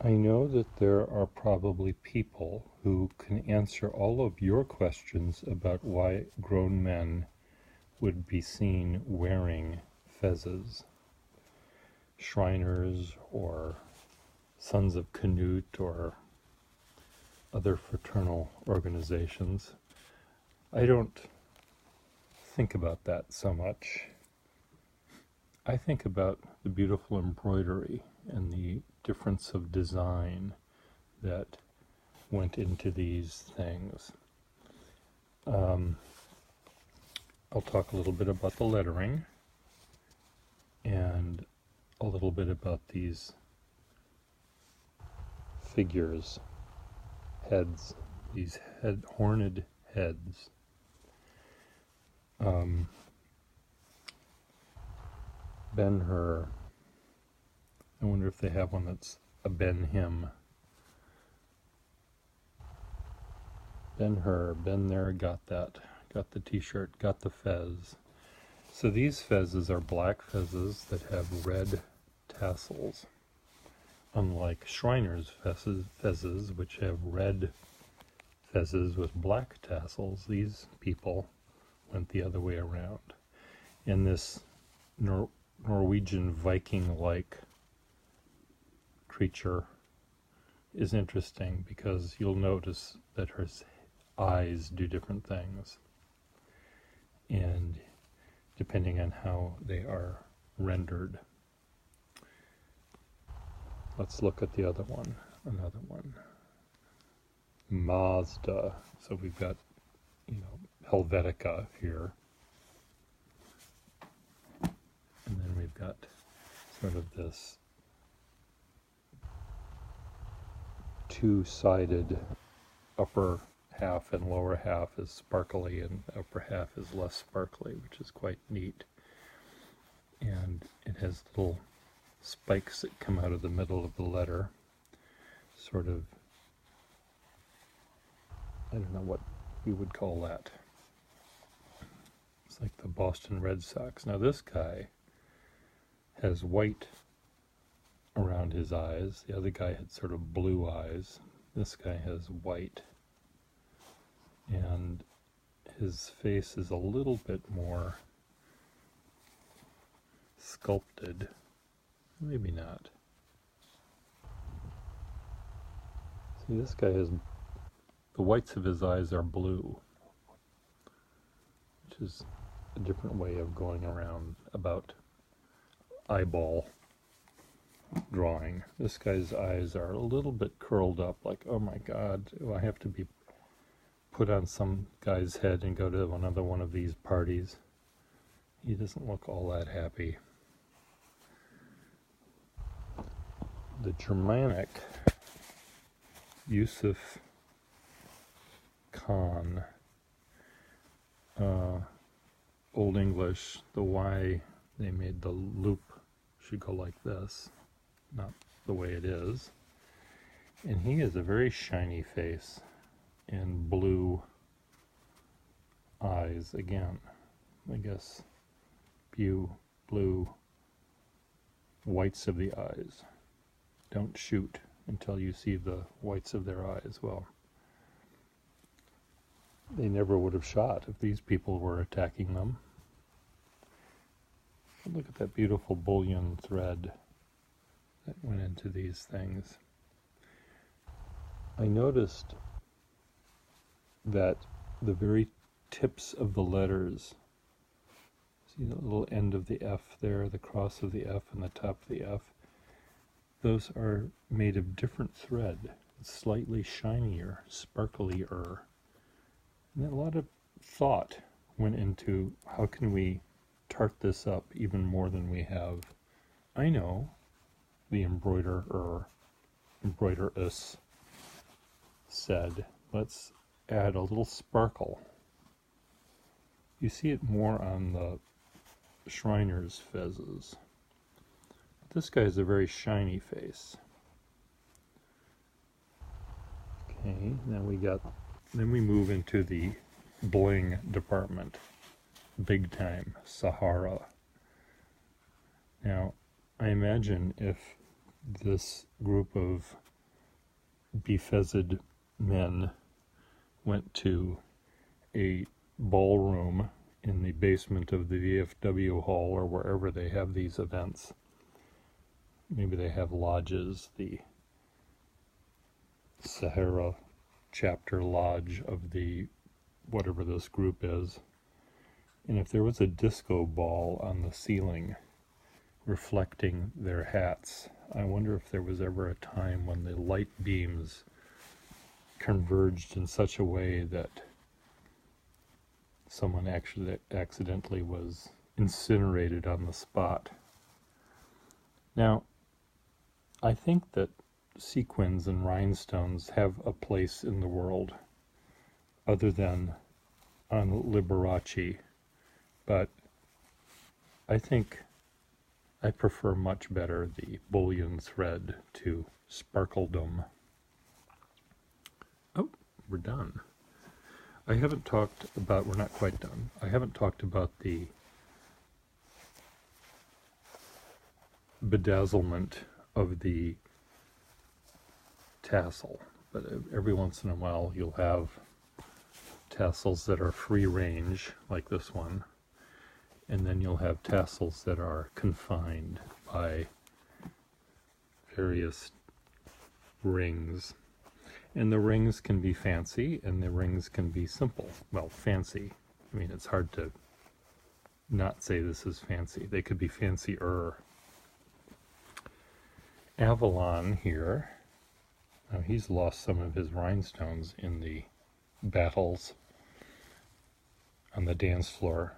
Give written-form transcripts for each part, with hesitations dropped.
I know that there are probably people who can answer all of your questions about why grown men would be seen wearing fezzes. Shriners or Sons of Canute or other fraternal organizations. I don't think about that so much. I think about the beautiful embroidery and the difference of design that went into these things. I'll talk a little bit about the lettering and a little bit about these figures, heads, these horned heads. Ben-Hur, I wonder if they have one that's a Ben-Him. Ben-Hur, been there, got that. Got the t-shirt, got the fez. So these fezzes are black fezzes that have red tassels. Unlike Shriners' fezzes, which have red fezzes with black tassels, these people went the other way around. And this Norwegian Viking-like creature is interesting because you'll notice that her eyes do different things, and depending on how they are rendered. Let's look at the other one, another one. Mazda. So we've got, Helvetica here. And then we've got sort of this two-sided upper half and lower half is sparkly and upper half is less sparkly, which is quite neat. And it has little spikes that come out of the middle of the letter, sort of, I don't know what we would call that. It's like the Boston Red Sox. Now this guy has white around his eyes. The other guy had sort of blue eyes. This guy has white. And his face is a little bit more sculpted. Maybe not. See, this guy has, the whites of his eyes are blue, which is a different way of going around about eyeball drawing. This guy's eyes are a little bit curled up, like, oh my God, do I have to be put on some guy's head and go to another one of these parties? He doesn't look all that happy. The Germanic Yusuf Khan, Old English, the Y, they made the loop should go like this, not the way it is. And he has a very shiny face and blue eyes again. I guess blue whites of the eyes. Don't shoot until you see the whites of their eyes. Well, they never would have shot if these people were attacking them. Look at that beautiful bullion thread that went into these things. I noticed that the very tips of the letters, see the little end of the F there, the cross of the F and the top of the F, those are made of different thread. It's slightly shinier, sparklier. And a lot of thought went into how can we tart this up even more than we have. I know the embroideress said, let's add a little sparkle. You see it more on the Shriners' fezzes. This guy has a very shiny face. Okay, then we move into the bling department. Big time, Sahara. Now, I imagine if this group of befezzed men went to a ballroom in the basement of the VFW hall or wherever they have these events. Maybe they have lodges, the Sahara chapter lodge of the whatever this group is. And if there was a disco ball on the ceiling reflecting their hats, I wonder if there was ever a time when the light beams converged in such a way that someone actually accidentally was incinerated on the spot. Now, I think that sequins and rhinestones have a place in the world other than on Liberace, but I think I prefer much better the bullion thread to sparkledom. Oh, we're done. I haven't talked about, we're not quite done. I haven't talked about the bedazzlement of the tassel, but every once in a while you'll have tassels that are free range, like this one, and then you'll have tassels that are confined by various rings. And the rings can be fancy, and the rings can be simple. Well, fancy. I mean, it's hard to not say this is fancy. They could be fancier. Avalon here, now he's lost some of his rhinestones in the battles on the dance floor.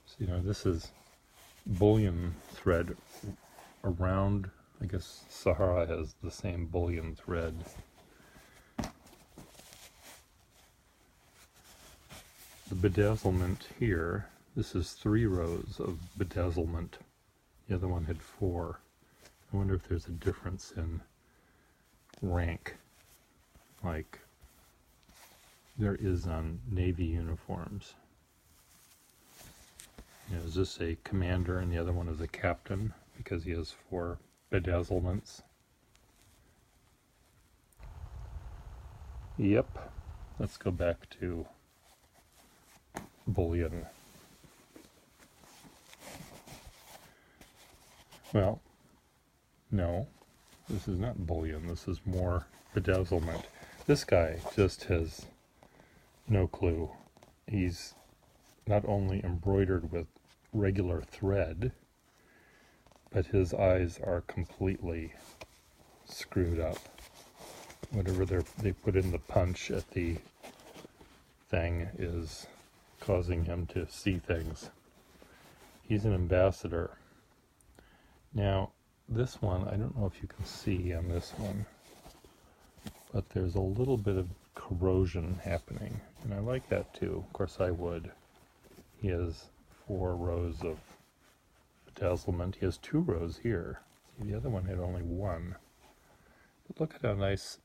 So, this is bullion thread around, I guess Sahara has the same bullion thread. The bedazzlement here, this is 3 rows of bedazzlement. The other one had 4. I wonder if there's a difference in rank, like there is on Navy uniforms. Is this a commander and the other one is a captain because he has 4 bedazzlements? Yep. Let's go back to bullion. Well, no, this is not bullion. This is more bedazzlement. This guy just has no clue. He's not only embroidered with regular thread, but his eyes are completely screwed up. Whatever they put in the punch at the thing is causing him to see things. He's an ambassador. Now, this one, I don't know if you can see on this one, but there's a little bit of corrosion happening, and I like that too. Of course I would. He has 4 rows of bedazzlement. He has 2 rows here. See, the other one had only 1. But look at how nice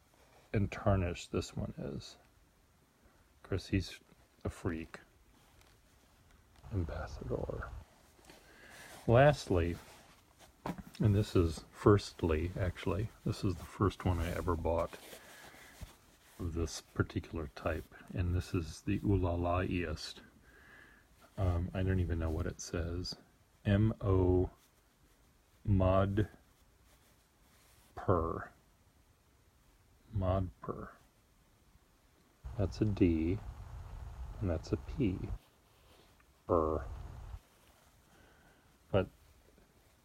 and tarnished this one is. Of course, he's a freak. Ambassador. Lastly, and this is firstly, actually, this is the first one I ever bought of this particular type, and this is the Oolalaiest. I don't even know what it says. M-O Mod Per. Mod Per. That's a D, and that's a P. But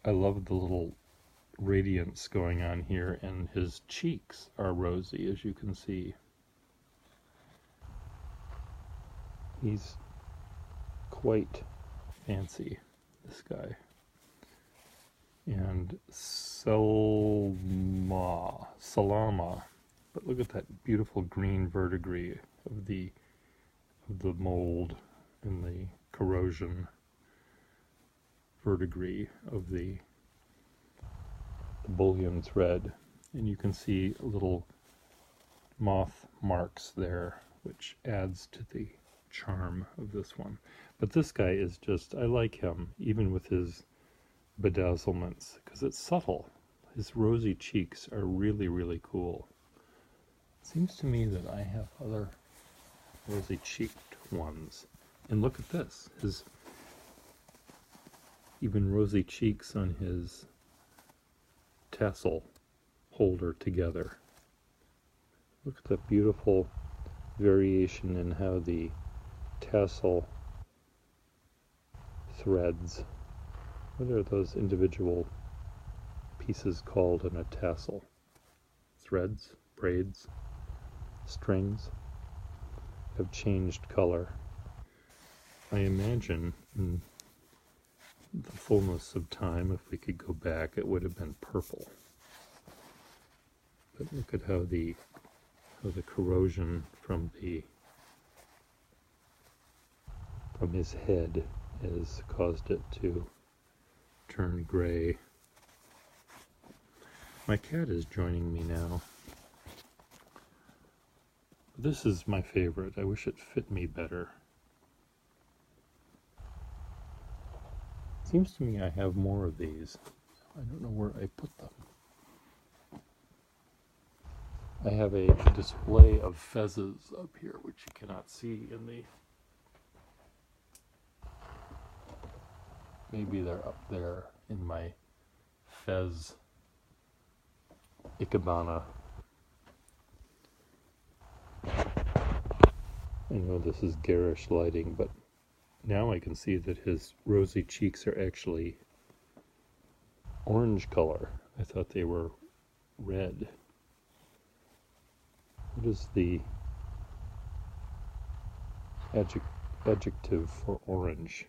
I love the little radiance going on here, and his cheeks are rosy, as you can see. He's quite fancy, this guy. And Salama. But look at that beautiful green verdigris of the mold and the corrosion verdigris of the bullion thread. And you can see little moth marks there, which adds to the charm of this one. But this guy is just, I like him, even with his bedazzlements, because it's subtle. his rosy cheeks are really, really cool. It seems to me that I have other rosy cheeked ones. And look at this, his even rosy cheeks on his tassel holder together. Look at the beautiful variation in how the tassel threads. What are those individual pieces called in a tassel? Threads, braids, strings have changed color. I imagine in the fullness of time, if we could go back, it would have been purple. But look at how the corrosion from his head has caused it to turn gray. My cat is joining me now. This is my favorite. I wish it fit me better. Seems to me I have more of these. I don't know where I put them. I have a display of fezzes up here, which you cannot see in the... Maybe they're up there in my fez ikebana. I know this is garish lighting, but now I can see that his rosy cheeks are actually orange color. I thought they were red. What is the adjective for orange?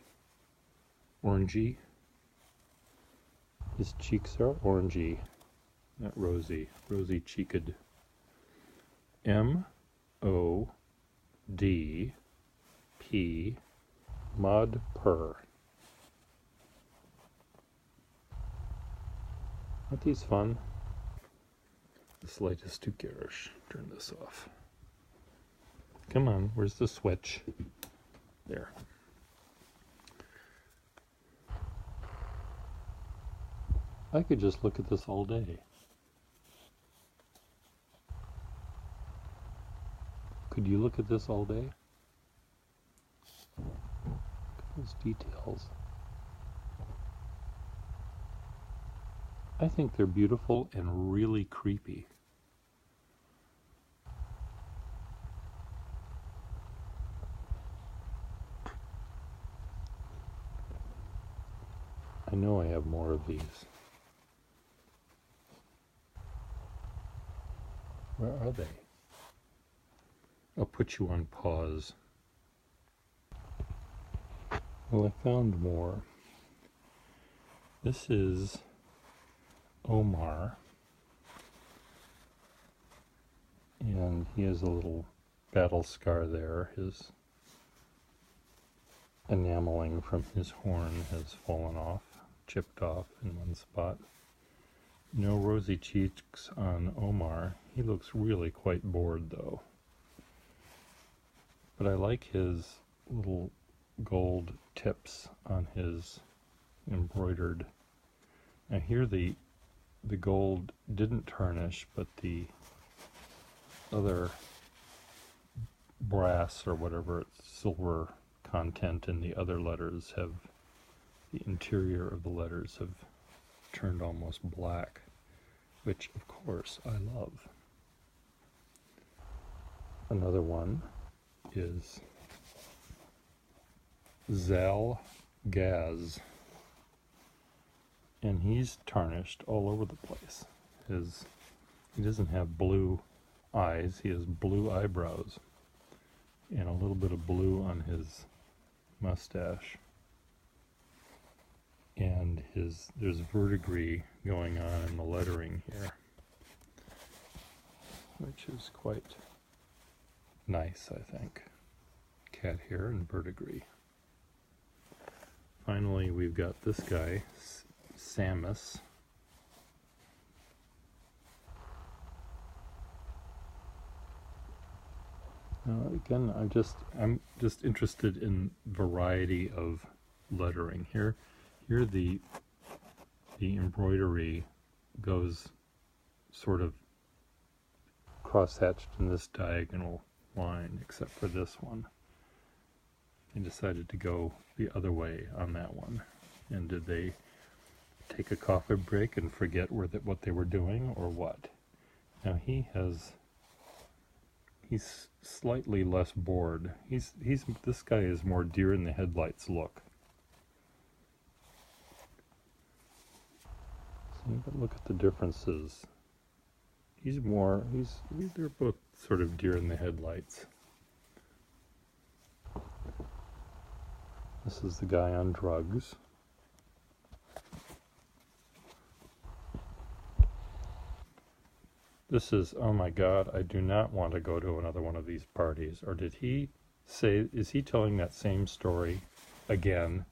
Orangey? His cheeks are orangey, not rosy. Rosy cheeked. M-O-D-P Mod Per. Aren't these fun? This light is too garish. Turn this off. Come on, where's the switch? There. I could just look at this all day. Could you look at this all day? Look at those details. I think they're beautiful and really creepy. I know I have more of these. Where are they? I'll put you on pause. Well, I found more. This is Omar, and he has a little battle scar there. His enameling from his horn has fallen off, chipped off in one spot. No rosy cheeks on Omar. He looks really quite bored though. But I like his little gold tips on his embroidered. Now here the gold didn't tarnish, but the other brass or whatever, silver content in the other letters have, the interior of the letters have turned almost black, which of course I love. Another one is Zal Gaz, and he's tarnished all over the place. He doesn't have blue eyes, he has blue eyebrows and a little bit of blue on his mustache, and there's verdigris going on in the lettering here, which is quite nice, I think. Cat hair and verdigris. Finally, we've got this guy, Samus. Again, I'm just interested in variety of lettering. Here the embroidery goes sort of cross-hatched in this diagonal line, except for this one. They decided to go the other way on that one. And did they take a coffee break and forget what they were doing, or what? Now he's slightly less bored. This guy is more deer in the headlights look. See, but look at the differences. They're both sort of deer in the headlights. This is the guy on drugs. This is, oh my God, I do not want to go to another one of these parties. Or did he say, is he telling that same story again?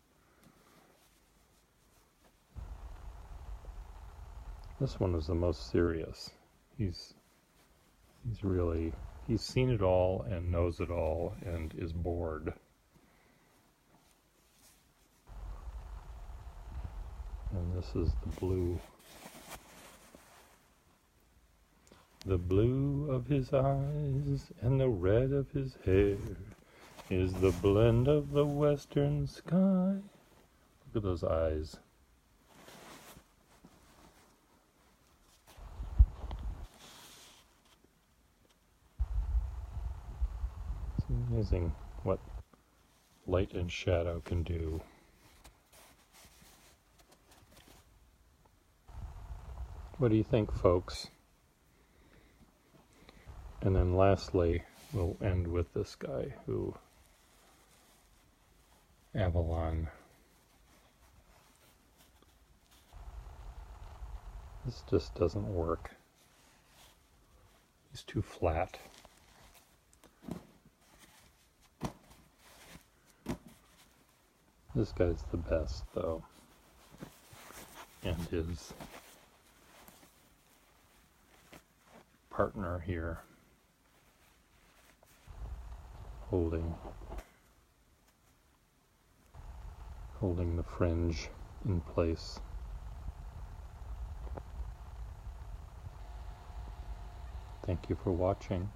This one is the most serious. He's seen it all and knows it all and is bored. And this is the blue. The blue of his eyes and the red of his hair is the blend of the western sky. Look at those eyes. It's amazing what light and shadow can do. What do you think, folks? And then lastly, we'll end with this guy Avalon. This just doesn't work. He's too flat. This guy's the best, though. And his partner here, holding the fringe in place. Thank you for watching.